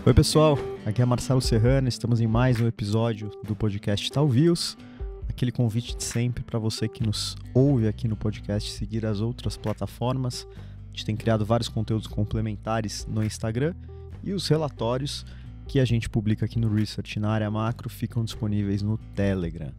Oi pessoal, aqui é Marcelo Serrano, estamos em mais um episódio do podcast Talviews. Aquele convite de sempre para você que nos ouve aqui no podcast seguir as outras plataformas. A gente tem criado vários conteúdos complementares no Instagram e os relatórios que a gente publica aqui no Research na área macro ficam disponíveis no Telegram.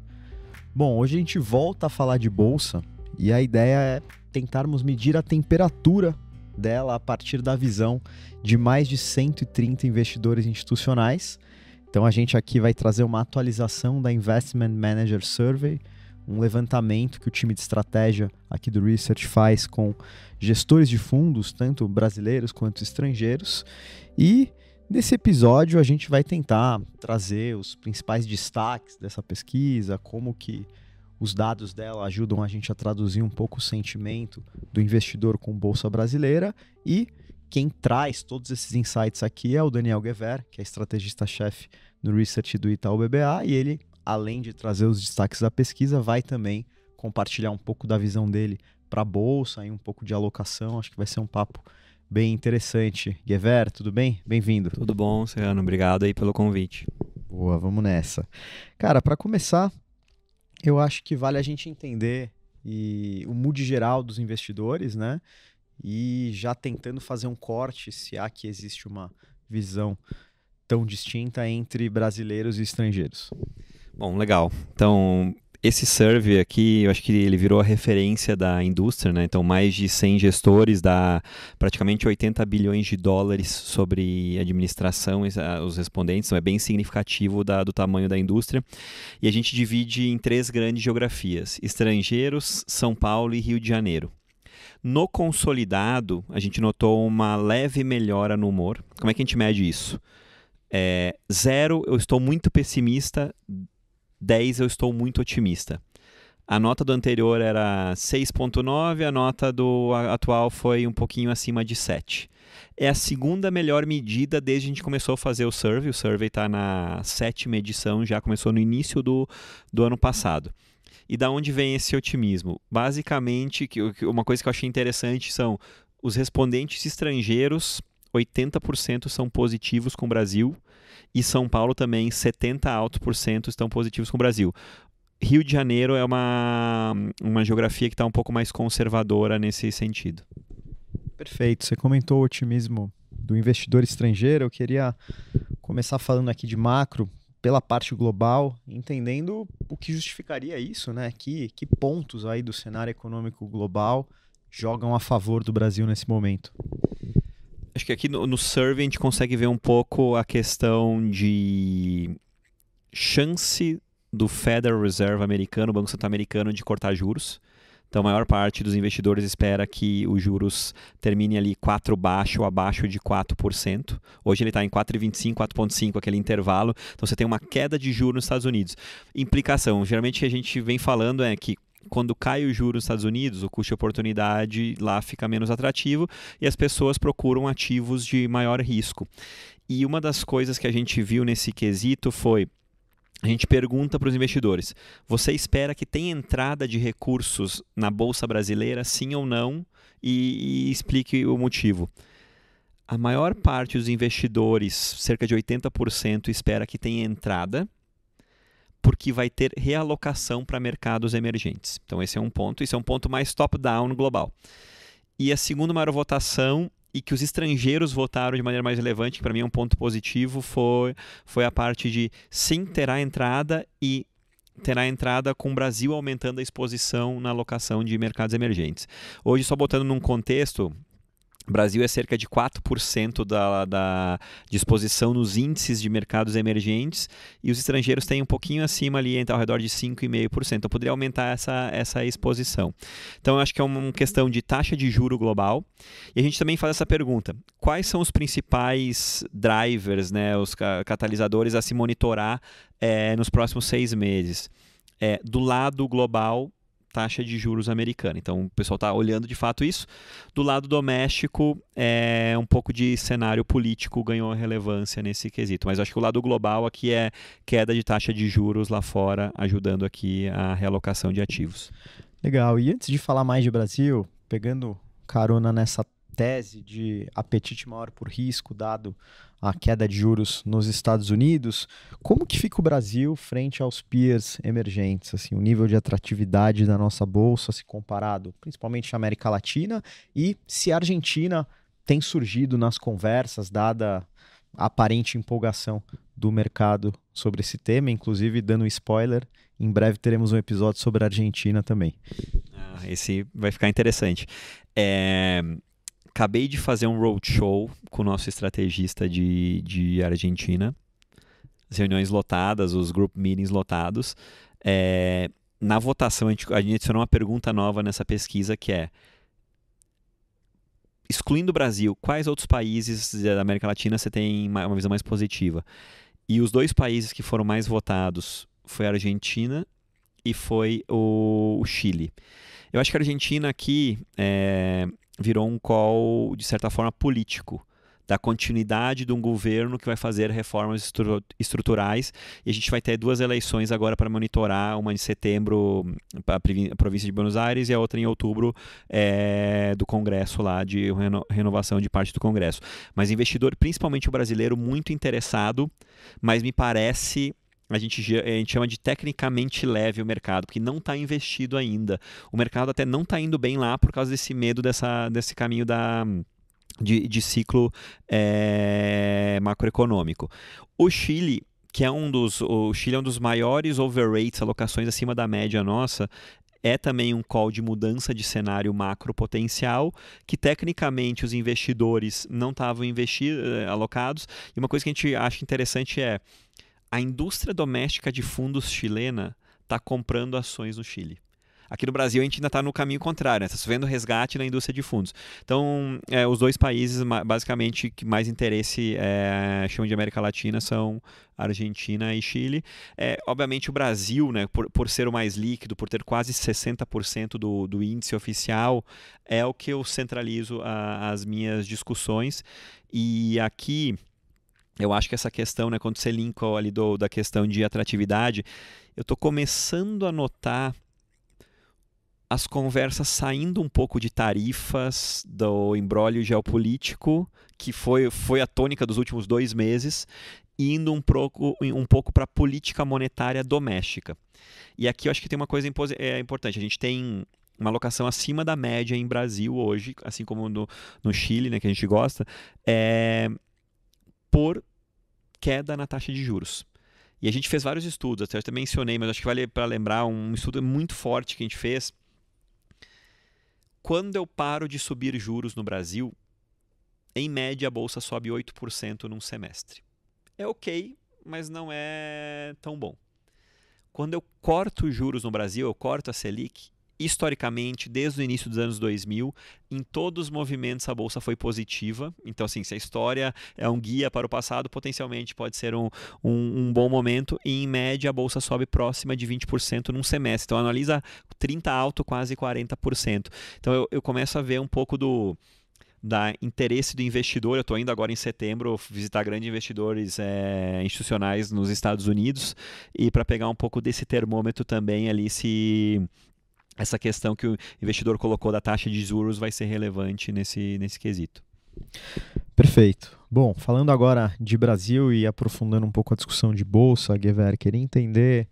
Bom, hoje a gente volta a falar de bolsa e a ideia é tentarmos medir a temperatura dela a partir da visão de mais de 130 investidores institucionais. Então a gente aqui vai trazer uma atualização da Investment Manager Survey, um levantamento que o time de estratégia aqui do Research faz com gestores de fundos, tanto brasileiros quanto estrangeiros. E nesse episódio a gente vai tentar trazer os principais destaques dessa pesquisa, como que os dados dela ajudam a gente a traduzir um pouco o sentimento do investidor com bolsa brasileira, e quem traz todos esses insights aqui é o Daniel Gever, que é estrategista-chefe no Research do Itaú BBA, e ele, além de trazer os destaques da pesquisa, vai também compartilhar um pouco da visão dele para a bolsa e um pouco de alocação. Acho que vai ser um papo bem interessante. Gever, tudo bem? Bem-vindo. Tudo bom, Serrano. Obrigado aí pelo convite. Boa, vamos nessa. Cara, para começar, eu acho que vale a gente entender o mood geral dos investidores, né? E já tentando fazer um corte, se há que existe uma visão tão distinta entre brasileiros e estrangeiros. Bom, legal. Então, esse survey aqui, eu acho que ele virou a referência da indústria, né? Então, mais de 100 gestores dá praticamente 80 bilhões de dólares sobre administração, os respondentes, então é bem significativo do tamanho da indústria. E a gente divide em 3 grandes geografias: estrangeiros, São Paulo e Rio de Janeiro. No consolidado, a gente notou uma leve melhora no humor. Como é que a gente mede isso? 0, eu estou muito pessimista. 10, eu estou muito otimista. A nota do anterior era 6,9, a nota do atual foi um pouquinho acima de 7. É a segunda melhor medida desde que a gente começou a fazer o survey. O survey está na 7ª edição, já começou no início do ano passado. E da onde vem esse otimismo? Basicamente, uma coisa que eu achei interessante são os respondentes estrangeiros, 80% são positivos com o Brasil, e São Paulo também, 70% estão positivos com o Brasil. Rio de Janeiro é uma geografia que está um pouco mais conservadora nesse sentido. Perfeito. Você comentou o otimismo do investidor estrangeiro. Eu queria começar falando aqui de macro, pela parte global, entendendo o que justificaria isso, né? Que pontos aí do cenário econômico global jogam a favor do Brasil nesse momento? Acho que aqui no survey a gente consegue ver um pouco a questão de chance do Federal Reserve americano, o Banco Central americano, de cortar juros. Então, a maior parte dos investidores espera que os juros termine ali 4 baixo ou abaixo de 4%. Hoje ele está em 4,25, 4,5, aquele intervalo. Então, você tem uma queda de juros nos Estados Unidos. Implicação, geralmente a gente vem falando é que quando cai o juro nos Estados Unidos, o custo de oportunidade lá fica menos atrativo e as pessoas procuram ativos de maior risco. E uma das coisas que a gente viu nesse quesito foi: a gente pergunta para os investidores: você espera que tenha entrada de recursos na Bolsa Brasileira, sim ou não? E explique o motivo. A maior parte dos investidores, cerca de 80%, espera que tenha entrada, porque vai ter realocação para mercados emergentes. Então esse é um ponto, isso é um ponto mais top-down global. E a segunda maior votação, e que os estrangeiros votaram de maneira mais relevante, que para mim é um ponto positivo, foi a parte de sim, terá entrada, e terá entrada com o Brasil aumentando a exposição na alocação de mercados emergentes. Hoje, só botando num contexto, o Brasil é cerca de 4% da exposição nos índices de mercados emergentes, e os estrangeiros têm um pouquinho acima ali, ao redor de 5,5%. Então, poderia aumentar essa exposição. Então, eu acho que é uma questão de taxa de juro global. E a gente também faz essa pergunta: quais são os principais drivers, né, os catalisadores a se monitorar nos próximos 6 meses? Do lado global, taxa de juros americana. Então, o pessoal está olhando de fato isso. Do lado doméstico, um pouco de cenário político ganhou relevância nesse quesito. Mas acho que o lado global aqui é queda de taxa de juros lá fora, ajudando aqui a realocação de ativos. Legal. E antes de falar mais de Brasil, pegando carona nessa tese de apetite maior por risco, dado a queda de juros nos Estados Unidos, como que fica o Brasil frente aos peers emergentes? Assim, o nível de atratividade da nossa bolsa se comparado principalmente à América Latina e se a Argentina tem surgido nas conversas, dada a aparente empolgação do mercado sobre esse tema, inclusive dando um spoiler, em breve teremos um episódio sobre a Argentina também. Esse vai ficar interessante. Acabei de fazer um roadshow com o nosso estrategista de Argentina. As reuniões lotadas, os group meetings lotados. Na votação, a gente adicionou uma pergunta nova nessa pesquisa que é: excluindo o Brasil, quais outros países da América Latina você tem uma visão mais positiva? E os 2 países que foram mais votados foi a Argentina e foi o Chile. Eu acho que a Argentina aqui virou um call, de certa forma, político, da continuidade de um governo que vai fazer reformas estruturais, e a gente vai ter 2 eleições agora para monitorar, uma em setembro para a província de Buenos Aires e a outra em outubro do Congresso lá, de renovação de parte do Congresso. Mas investidor, principalmente o brasileiro, muito interessado, mas me parece... A gente chama de tecnicamente leve o mercado, porque não está investido ainda. O mercado até não está indo bem lá por causa desse medo desse caminho de ciclo macroeconômico. O Chile, o Chile é um dos maiores overrates, alocações acima da média nossa, é também um call de mudança de cenário macro potencial, que tecnicamente os investidores não estavam alocados. E uma coisa que a gente acha interessante é: a indústria doméstica de fundos chilena está comprando ações no Chile. Aqui no Brasil a gente ainda está no caminho contrário, está vendo resgate na indústria de fundos. Então, os 2 países basicamente que mais interesse chamam de América Latina são Argentina e Chile. Obviamente o Brasil, né, por ser o mais líquido, por ter quase 60% do índice oficial, é o que eu centralizo as minhas discussões. E aqui... eu acho que essa questão, né, quando você linka ali da questão de atratividade, eu estou começando a notar as conversas saindo um pouco de tarifas, do imbróglio geopolítico, que foi a tônica dos últimos 2 meses, indo um pouco para a política monetária doméstica. E aqui eu acho que tem uma coisa importante. A gente tem uma alocação acima da média em Brasil hoje, assim como no Chile, né, que a gente gosta, por queda na taxa de juros. E a gente fez vários estudos, até eu mencionei, mas acho que vale para lembrar um estudo muito forte que a gente fez. Quando eu paro de subir juros no Brasil, em média a bolsa sobe 8% num semestre. É ok, mas não é tão bom. Quando eu corto juros no Brasil, eu corto a Selic, historicamente, desde o início dos anos 2000, em todos os movimentos a bolsa foi positiva. Então, assim, se a história é um guia para o passado, potencialmente pode ser um bom momento. E, em média, a bolsa sobe próxima de 20% num semestre. Então, analisa 30 alto, quase 40%. Então, eu começo a ver um pouco da interesse do investidor. Eu estou indo agora em setembro visitar grandes investidores institucionais nos Estados Unidos, e para pegar um pouco desse termômetro também ali, se essa questão que o investidor colocou da taxa de juros vai ser relevante nesse quesito. Perfeito. Bom, falando agora de Brasil e aprofundando um pouco a discussão de bolsa, Gever, queria entender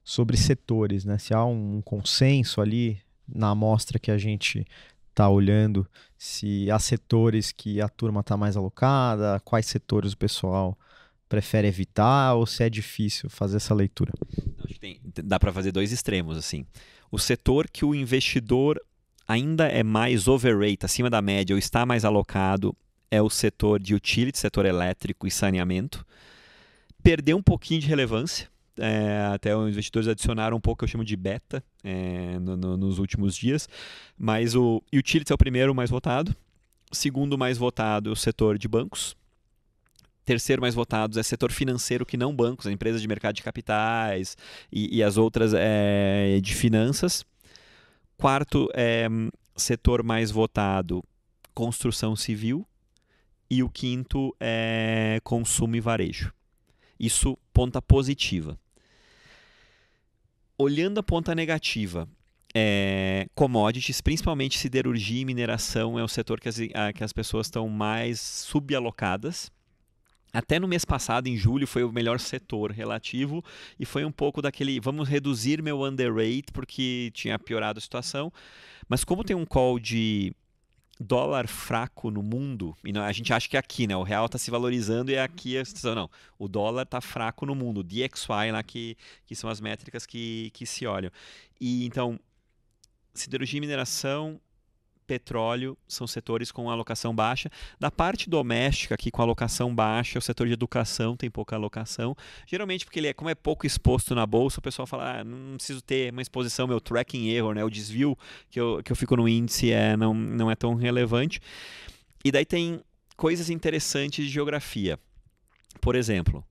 sobre setores, né? Se há um consenso ali na amostra que a gente está olhando, se há setores que a turma está mais alocada, quais setores o pessoal prefere evitar, ou se é difícil fazer essa leitura? Acho que dá para fazer 2 extremos, assim. O setor que o investidor ainda é mais overweight, acima da média, ou está mais alocado, é o setor de utility, setor elétrico e saneamento. Perdeu um pouquinho de relevância. Até os investidores adicionaram um pouco que eu chamo de beta nos últimos dias. Mas o utility é o primeiro mais votado. O segundo mais votado é o setor de bancos. Terceiro mais votados é setor financeiro, que não bancos, as empresas de mercado de capitais e as outras de finanças. Quarto setor mais votado, construção civil. E o quinto é consumo e varejo. Isso ponta positiva. Olhando a ponta negativa, commodities, principalmente siderurgia e mineração, é o setor que as pessoas estão mais subalocadas. Até no mês passado, em julho, foi o melhor setor relativo e foi um pouco daquele, vamos reduzir meu underweight porque tinha piorado a situação. Mas como tem um call de dólar fraco no mundo, e a gente acha que é aqui, né? O real está se valorizando e aqui a situação não. O dólar está fraco no mundo, o DXY lá que são as métricas que se olham. E então, siderurgia e mineração, petróleo são setores com alocação baixa. Da parte doméstica, aqui com alocação baixa, o setor de educação tem pouca alocação. Geralmente porque como é pouco exposto na bolsa, o pessoal fala, não preciso ter uma exposição, meu tracking error, né? O desvio que eu fico no índice não é tão relevante. E daí tem coisas interessantes de geografia. Por exemplo,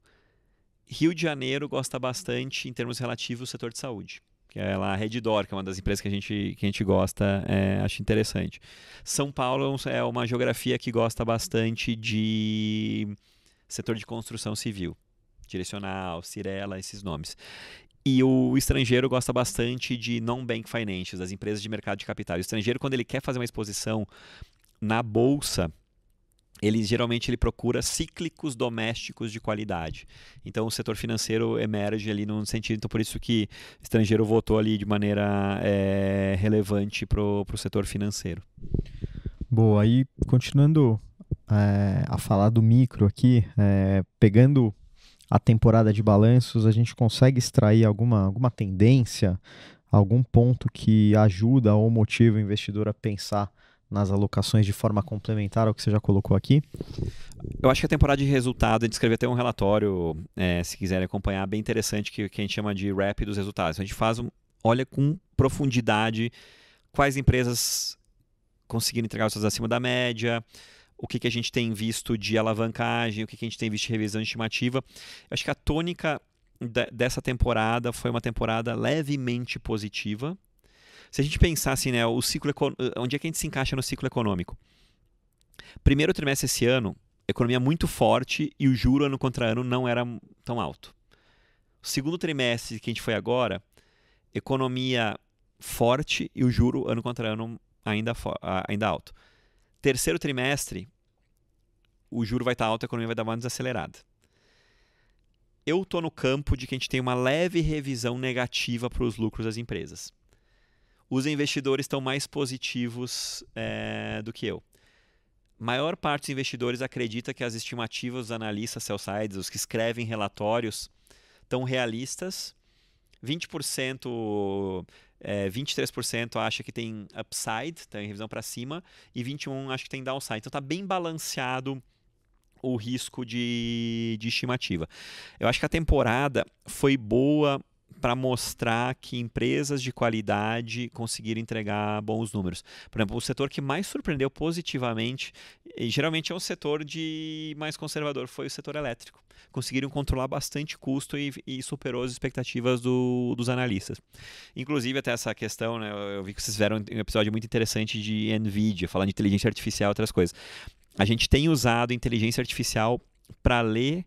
Rio de Janeiro gosta bastante, em termos relativos, do setor de saúde. Que é lá a Redditor, que é uma das empresas que a gente gosta, acho interessante. São Paulo é uma geografia que gosta bastante de setor de construção civil, Direcional, Cirela, esses nomes. E o estrangeiro gosta bastante de non-bank financials, das empresas de mercado de capital. O estrangeiro, quando ele quer fazer uma exposição na bolsa, geralmente ele procura cíclicos domésticos de qualidade. Então o setor financeiro emerge ali num sentido, então por isso que o estrangeiro votou ali de maneira relevante para o setor financeiro. Boa, aí continuando a falar do micro aqui, pegando a temporada de balanços, a gente consegue extrair alguma tendência, algum ponto que ajuda ou motiva o investidor a pensar nas alocações de forma complementar ao que você já colocou aqui? Eu acho que a temporada de resultado, a gente escreveu até um relatório, se quiserem acompanhar, bem interessante, que a gente chama de RAP dos resultados. A gente olha com profundidade quais empresas conseguiram entregar os resultados acima da média, o que a gente tem visto de alavancagem, o que a gente tem visto de revisão estimativa. Eu acho que a tônica dessa temporada foi uma temporada levemente positiva. Se a gente pensar assim, né, onde é que a gente se encaixa no ciclo econômico? Primeiro trimestre esse ano, economia muito forte e o juro ano contra ano não era tão alto. O segundo trimestre que a gente foi agora, economia forte e o juro ano contra ano ainda alto. Terceiro trimestre, o juro vai estar alto, a economia vai dar uma desacelerada. Eu estou no campo de que a gente tem uma leve revisão negativa para os lucros das empresas. Os investidores estão mais positivos do que eu. Maior parte dos investidores acredita que as estimativas dos analistas sell-sides, os que escrevem relatórios, estão realistas. 20%, 23% acha que tem upside, tem revisão para cima, e 21% acha que tem downside. Então está bem balanceado o risco de estimativa. Eu acho que a temporada foi boa para mostrar que empresas de qualidade conseguiram entregar bons números. Por exemplo, o setor que mais surpreendeu positivamente, e geralmente é um setor mais conservador, foi o setor elétrico. Conseguiram controlar bastante custo e superou as expectativas dos analistas. Inclusive até essa questão, né, eu vi que vocês fizeram um episódio muito interessante de NVIDIA, falando de inteligência artificial e outras coisas. A gente tem usado inteligência artificial para ler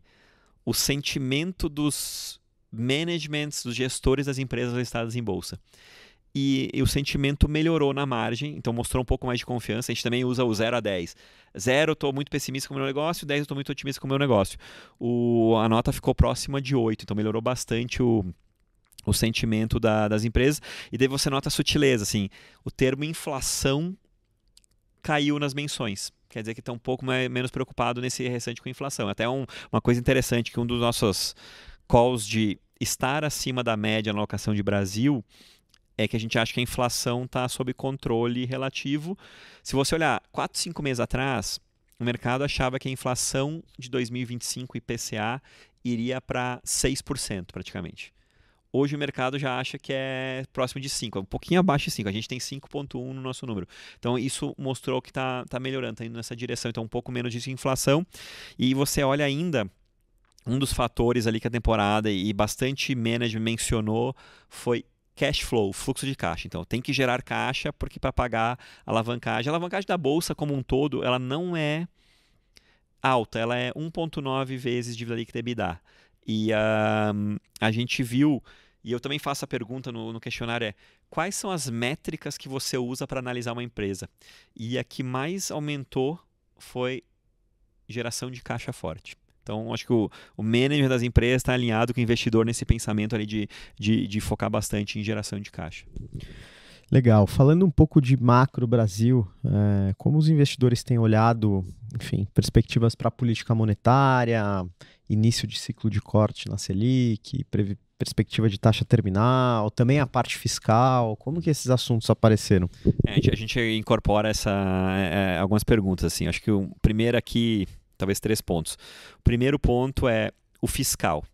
o sentimento dos managements, dos gestores das empresas listadas em bolsa. E o sentimento melhorou na margem, então mostrou um pouco mais de confiança. A gente também usa o 0 a 10. 0, eu estou muito pessimista com o meu negócio, 10, eu estou muito otimista com o meu negócio. A nota ficou próxima de 8, então melhorou bastante o sentimento das empresas. E daí você nota a sutileza, assim, o termo inflação caiu nas menções. Quer dizer que está um pouco menos preocupado nesse restante com inflação. Até uma coisa interessante, que um dos nossos calls de estar acima da média na alocação de Brasil é que a gente acha que a inflação está sob controle relativo. Se você olhar 4, 5 meses atrás, o mercado achava que a inflação de 2025 IPCA iria para 6% praticamente. Hoje o mercado já acha que é próximo de 5%, um pouquinho abaixo de 5%. A gente tem 5,1% no nosso número. Então isso mostrou que está melhorando, está indo nessa direção. Então um pouco menos de inflação. E você olha ainda, um dos fatores ali que a temporada e bastante management mencionou foi cash flow, fluxo de caixa. Então, tem que gerar caixa porque para pagar a alavancagem. A alavancagem da bolsa como um todo, ela não é alta, ela é 1,9 vezes dívida líquida EBITDA. E a gente viu E eu também faço a pergunta no questionário quais são as métricas que você usa para analisar uma empresa? E a que mais aumentou foi geração de caixa forte. Então, acho que o manager das empresas está alinhado com o investidor nesse pensamento ali de focar bastante em geração de caixa. Legal. Falando um pouco de macro Brasil, como os investidores têm olhado, enfim, perspectivas para a política monetária, início de ciclo de corte na Selic, perspectiva de taxa terminal, também a parte fiscal, como que esses assuntos apareceram? A gente incorpora algumas perguntas, assim. Acho que o primeiro aqui, talvez 3 pontos. O primeiro ponto é o fiscal.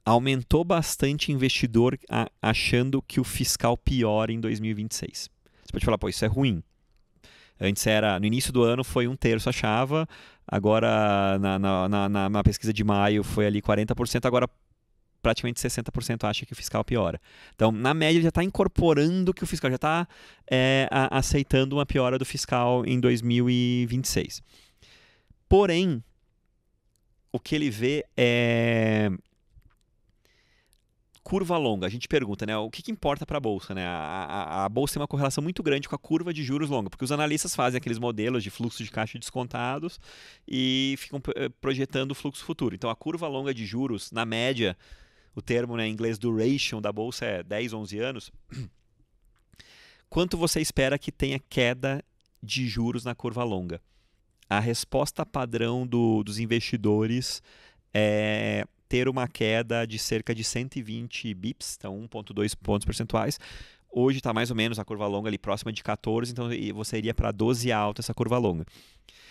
Aumentou bastante investidor achando que o fiscal piora em 2026. Você pode falar, pô, isso é ruim. Antes no início do ano foi 1/3 achava, agora na pesquisa de maio foi ali 40%, agora praticamente 60% acha que o fiscal piora. Então, na média, ele já está incorporando que o fiscal já está aceitando uma piora do fiscal em 2026. Porém, o que ele vê é curva longa. A gente pergunta, né, o que importa para a Bolsa? Né? A Bolsa tem uma correlação muito grande com a curva de juros longa, porque os analistas fazem aqueles modelos de fluxo de caixa descontados e ficam projetando o fluxo futuro. Então, a curva longa de juros, na média, o termo, né, em inglês duration da Bolsa é 10, 11 anos. Quanto você espera que tenha queda de juros na curva longa? A resposta padrão dos investidores é ter uma queda de cerca de 120 bips, então 1,2 pontos percentuais. Hoje está mais ou menos a curva longa ali próxima de 14, então você iria para 12 alta essa curva longa.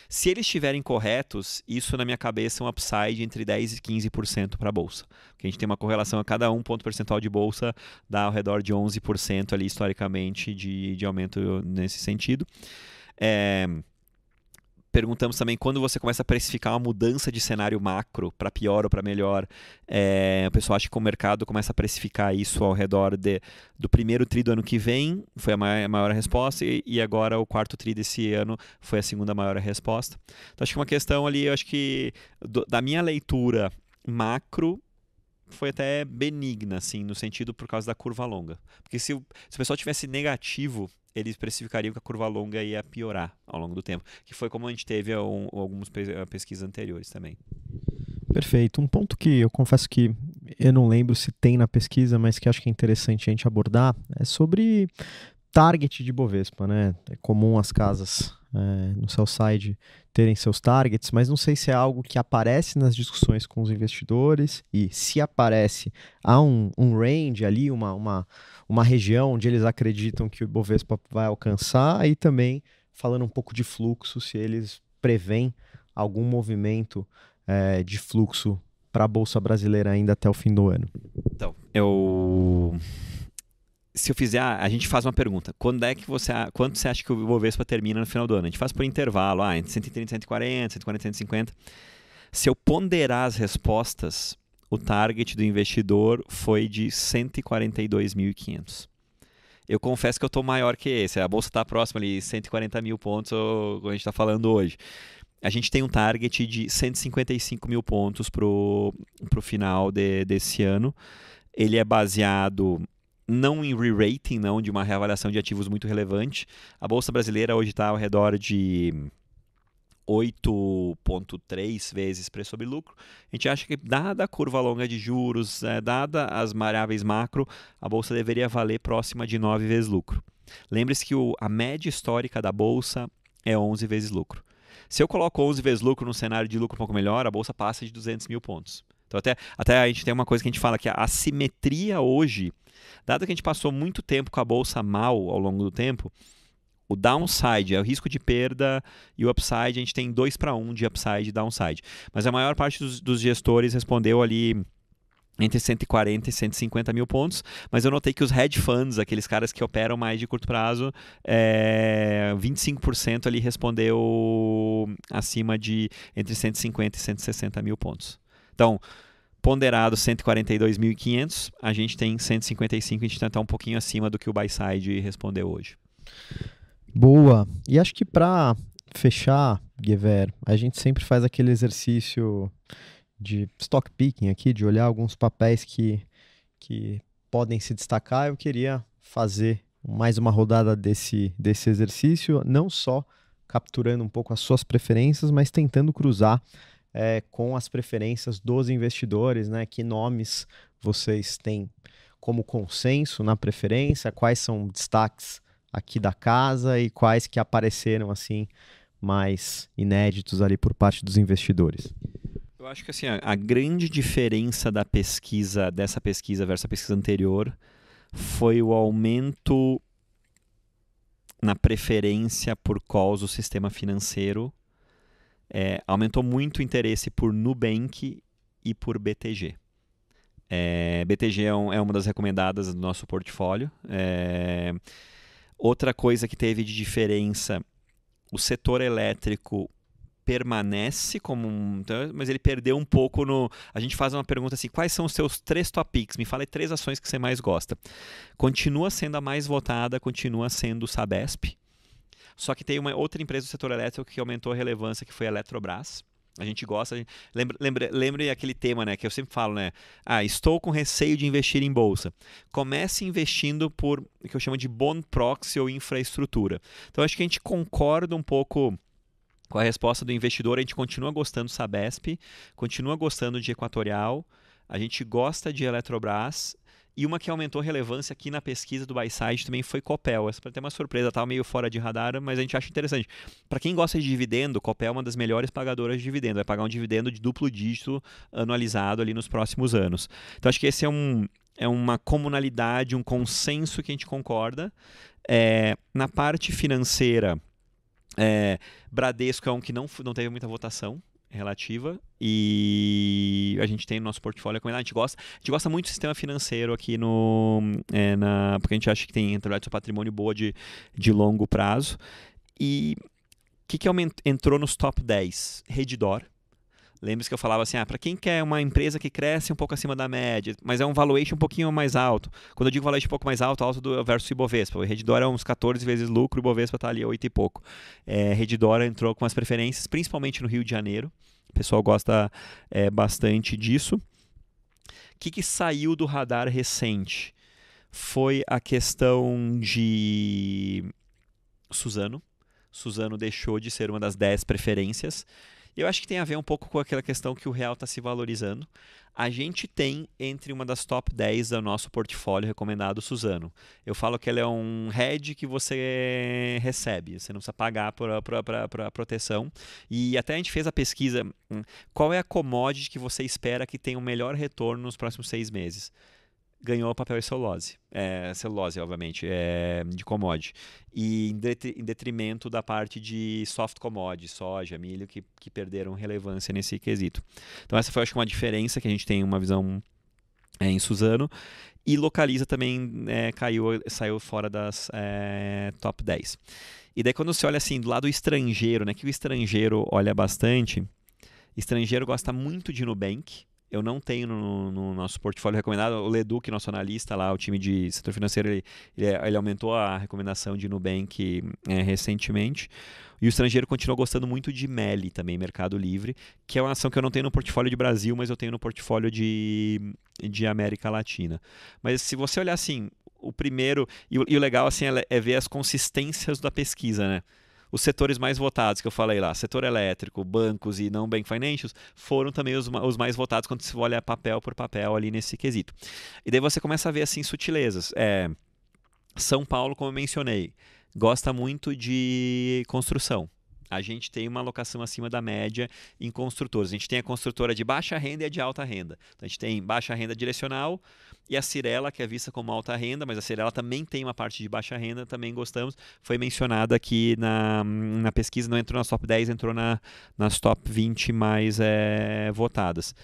Se eles estiverem corretos, isso na minha cabeça é um upside entre 10% e 15% para a Bolsa. Porque a gente tem uma correlação a cada 1 ponto percentual de Bolsa, dá ao redor de 11% ali historicamente de aumento nesse sentido. Perguntamos também quando você começa a precificar uma mudança de cenário macro para pior ou para melhor, o pessoal acha que o mercado começa a precificar isso ao redor do primeiro tri do ano que vem, foi a maior resposta, e agora o quarto tri desse ano foi a segunda maior resposta. Então acho que uma questão ali, eu acho que da minha leitura macro, foi até benigna, assim, no sentido por causa da curva longa. Porque se o pessoal tivesse negativo, eles precificariam que a curva longa ia piorar ao longo do tempo, que foi como a gente teve algumas pesquisas anteriores também. Perfeito. Um ponto que eu confesso que eu não lembro se tem na pesquisa, mas que acho que é interessante a gente abordar, é sobre target de Bovespa, né? É comum as casas no sell-side terem seus targets, mas não sei se é algo que aparece nas discussões com os investidores, e se aparece, há um range ali, uma região onde eles acreditam que o Bovespa vai alcançar, e também falando um pouco de fluxo, se eles preveem algum movimento de fluxo para a Bolsa Brasileira ainda até o fim do ano. Então, se eu fizer, a gente faz uma pergunta. Quando você acha que o Bovespa termina no final do ano? A gente faz por intervalo, entre 130 e 140, 140 e 150. Se eu ponderar as respostas, o target do investidor foi de 142.500. Eu confesso que eu estou maior que esse. A Bolsa está próxima ali, 140 mil pontos, como a gente está falando hoje. A gente tem um target de 155 mil pontos para o final desse ano. Ele é baseado não em re-rating, não de uma reavaliação de ativos muito relevante. A Bolsa Brasileira hoje está ao redor de 8,3 vezes preço sobre lucro. A gente acha que, dada a curva longa de juros, dada as variáveis macro, a Bolsa deveria valer próxima de 9 vezes lucro. Lembre-se que a média histórica da Bolsa é 11 vezes lucro. Se eu coloco 11 vezes lucro num cenário de lucro um pouco melhor, a Bolsa passa de 200 mil pontos. Então, até a gente tem uma coisa que a gente fala, que a assimetria hoje, dado que a gente passou muito tempo com a Bolsa mal ao longo do tempo, o downside é o risco de perda e o upside, a gente tem 2-1 de upside e downside. Mas a maior parte dos gestores respondeu ali entre 140 e 150 mil pontos, mas eu notei que os hedge funds, aqueles caras que operam mais de curto prazo, 25% ali respondeu acima de entre 150 e 160 mil pontos. Então, ponderado 142.500, a gente tem 155, a gente está um pouquinho acima do que o buy side respondeu hoje. Boa. E acho que para fechar, Guever, a gente sempre faz aquele exercício de stock picking aqui, de olhar alguns papéis que podem se destacar, eu queria fazer mais uma rodada desse exercício, não só capturando um pouco as suas preferências, mas tentando cruzar com as preferências dos investidores, né? Que nomes vocês têm como consenso na preferência, quais são destaques aqui da casa e quais que apareceram assim mais inéditos ali por parte dos investidores. Eu acho que assim, a grande diferença dessa pesquisa versus a pesquisa anterior foi o aumento na preferência por calls do sistema financeiro. Aumentou muito o interesse por Nubank e por BTG. BTG é uma das recomendadas do nosso portfólio. Outra coisa que teve de diferença, o setor elétrico permanece mas ele perdeu um pouco no... A gente faz uma pergunta assim, quais são os seus 3 top picks? Me fala aí 3 ações que você mais gosta. Continua sendo a mais votada, continua sendo o Sabesp. Só que tem uma outra empresa do setor elétrico que aumentou a relevância, que foi a Eletrobras. A gente gosta... Lembre aquele tema, né, que eu sempre falo, né? Estou com receio de investir em bolsa. Comece investindo por o que eu chamo de bond proxy ou infraestrutura. Então, acho que a gente concorda um pouco com a resposta do investidor. A gente continua gostando do Sabesp, continua gostando de Equatorial, a gente gosta de Eletrobras, e uma que aumentou relevância aqui na pesquisa do Buyside também foi Copel. Essa tem uma surpresa, estava meio fora de radar, mas a gente acha interessante. Para quem gosta de dividendo, Copel é uma das melhores pagadoras de dividendo, vai pagar um dividendo de duplo dígito anualizado ali nos próximos anos. Então acho que esse é uma comunalidade, um consenso que a gente concorda. Na parte financeira, Bradesco é um que não teve muita votação relativa, e a gente tem no nosso portfólio recomendado. A gente gosta muito do sistema financeiro aqui porque a gente acha que tem rentabilidade do seu patrimônio boa de longo prazo. E o que entrou nos top 10? Redditor. Lembre-se que eu falava assim, para quem quer uma empresa que cresce um pouco acima da média, mas é um valuation um pouquinho mais alto. Quando eu digo valuation um pouco mais alto, versus Ibovespa. O Redditor é uns 14 vezes lucro, o Ibovespa está ali 8 e pouco. Redditor entrou com as preferências, principalmente no Rio de Janeiro. O pessoal gosta bastante disso. O que saiu do radar recente? Foi a questão de Suzano. Suzano deixou de ser uma das 10 preferências. Eu acho que tem a ver um pouco com aquela questão que o real está se valorizando. A gente tem entre uma das top 10 do nosso portfólio recomendado Suzano. Eu falo que ela é um hedge que você recebe, você não precisa pagar por a proteção. E até a gente fez a pesquisa, qual é a commodity que você espera que tenha o melhor retorno nos próximos 6 meses? Ganhou papel e celulose. Celulose, obviamente, de commodity. E em detrimento da parte de soft commodity, soja, milho, que perderam relevância nesse quesito. Então essa foi, acho que, uma diferença que a gente tem uma visão em Suzano. E Localiza também saiu fora das top 10. E daí quando você olha assim, do lado estrangeiro, né, que o estrangeiro olha bastante, estrangeiro gosta muito de Nubank. Eu não tenho no nosso portfólio recomendado. O Leduc, nosso analista lá, o time de setor financeiro, ele aumentou a recomendação de Nubank recentemente. E o estrangeiro continua gostando muito de Meli também, Mercado Livre, que é uma ação que eu não tenho no portfólio de Brasil, mas eu tenho no portfólio de América Latina. Mas se você olhar assim, o primeiro... E o legal assim, é ver as consistências da pesquisa, né? Os setores mais votados que eu falei lá, setor elétrico, bancos e não bank financials, foram também os mais votados quando se olha papel por papel ali nesse quesito. E daí você começa a ver assim sutilezas. São Paulo, como eu mencionei, gosta muito de construção. A gente tem uma alocação acima da média em construtores. A gente tem a construtora de baixa renda e a de alta renda. Então, a gente tem baixa renda direcional e a Cyrela, que é vista como alta renda, mas a Cyrela também tem uma parte de baixa renda, também gostamos. Foi mencionada aqui na pesquisa, não entrou nas top 10, entrou nas top 20 mais votadas.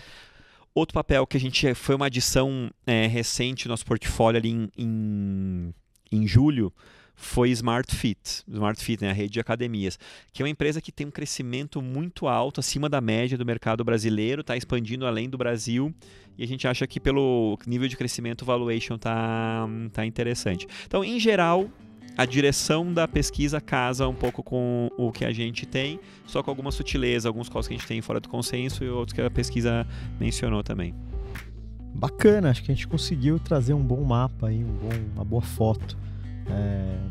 Outro papel que a gente foi uma adição recente no nosso portfólio ali em julho, foi Smart Fit, né, a rede de academias, que é uma empresa que tem um crescimento muito alto, acima da média do mercado brasileiro, está expandindo além do Brasil, e a gente acha que pelo nível de crescimento o valuation tá interessante. Então, em geral, a direção da pesquisa casa um pouco com o que a gente tem, só com alguma sutileza, alguns calls que a gente tem fora do consenso e outros que a pesquisa mencionou também. Bacana, acho que a gente conseguiu trazer um bom mapa aí, uma boa foto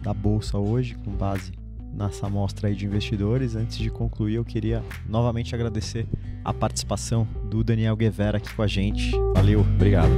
da Bolsa hoje, com base nessa amostra aí de investidores. Antes de concluir, eu queria novamente agradecer a participação do Daniel Guevara aqui com a gente. Valeu. Obrigado.